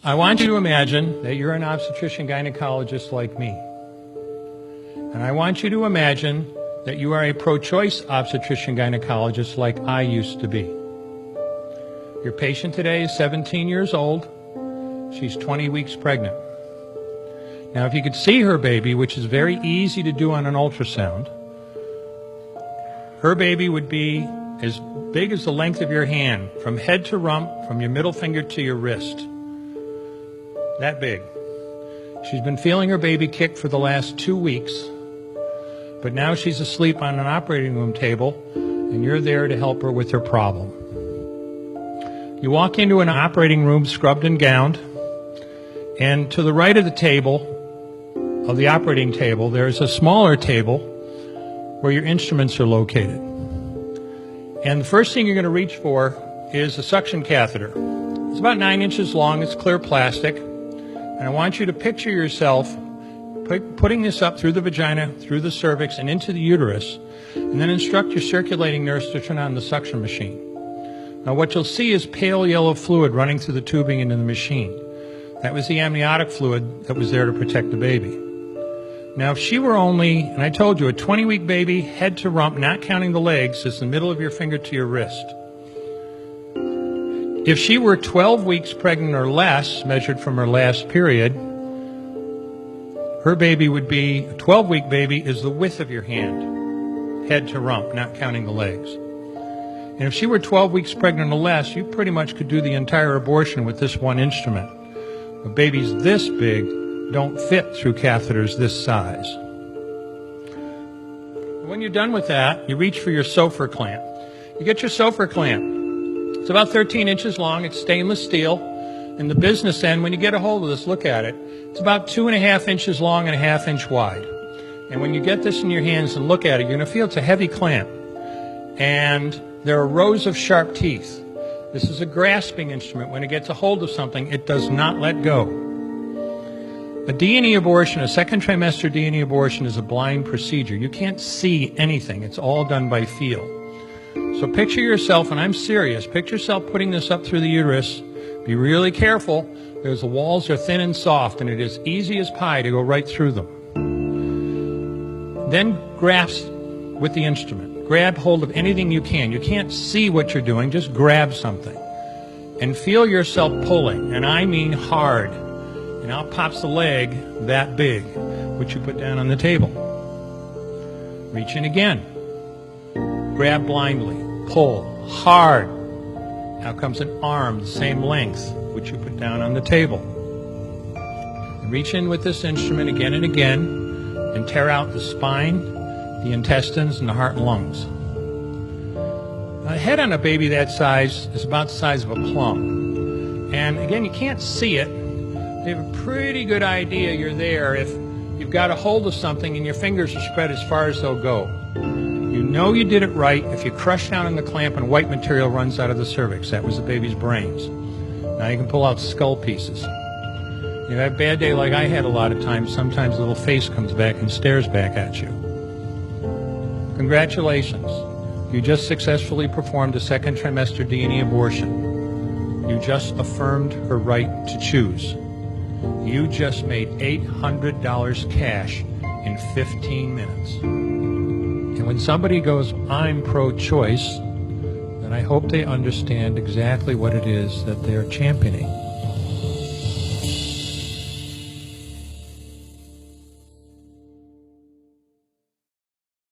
I want you to imagine that you're an obstetrician gynecologist like me. And I want you to imagine that you are a pro-choice obstetrician gynecologist like I used to be. Your patient today is 17 years old. She's 20 weeks pregnant. Now, if you could see her baby, which is very easy to do on an ultrasound, her baby would be as big as the length of your hand, from head to rump, from your middle finger to your wrist. That big. She's been feeling her baby kick for the last 2 weeks, but now she's asleep on an operating room table, and you're there to help her with her problem. You walk into an operating room scrubbed and gowned, and to the right of the table, of the operating table, there's a smaller table where your instruments are located. And the first thing you're going to reach for is a suction catheter. It's about 9 inches long, it's clear plastic, and I want you to picture yourself putting this up through the vagina, through the cervix, and into the uterus, and then instruct your circulating nurse to turn on the suction machine. Now what you'll see is pale yellow fluid running through the tubing into the machine. That was the amniotic fluid that was there to protect the baby. Now if she were only, and I told you, a 20-week baby, head to rump, not counting the legs, is the middle of your finger to your wrist. If she were 12 weeks pregnant or less, measured from her last period, her baby would be, a 12-week baby is the width of your hand, head to rump, not counting the legs. And if she were 12 weeks pregnant or less, you pretty much could do the entire abortion with this one instrument. But babies this big don't fit through catheters this size. When you're done with that, you reach for your Sofer clamp. You get your Sofer clamp. It's about 13 inches long. It's stainless steel. And the business end, when you get a hold of this, look at it. It's about 2.5 inches long and 1/2 inch wide. And when you get this in your hands and look at it, you're going to feel it's a heavy clamp. And there are rows of sharp teeth. This is a grasping instrument. When it gets a hold of something, it does not let go. A D&E abortion, a second trimester D&E abortion, is a blind procedure. You can't see anything. It's all done by feel. So picture yourself, and I'm serious, picture yourself putting this up through the uterus. Be really careful, because the walls are thin and soft, and it is easy as pie to go right through them. Then grasp with the instrument. Grab hold of anything you can. You can't see what you're doing, just grab something. And feel yourself pulling, and I mean hard. And out pops the leg that big, which you put down on the table. Reach in again. Grab blindly. Pull hard. Out comes an arm the same length, which you put down on the table. And reach in with this instrument again and again and tear out the spine, the intestines, and the heart and lungs. A head on a baby that size is about the size of a plum. And again, you can't see it. You have a pretty good idea you're there if you've got a hold of something and your fingers are spread as far as they'll go. You know you did it right if you crush down on the clamp and white material runs out of the cervix. That was the baby's brains. Now you can pull out skull pieces. You have a bad day like I had a lot of times. Sometimes a little face comes back and stares back at you. Congratulations. You just successfully performed a second trimester D&E abortion. You just affirmed her right to choose. You just made $800 cash in 15 minutes. And when somebody goes, I'm pro-choice, then I hope they understand exactly what it is that they're championing.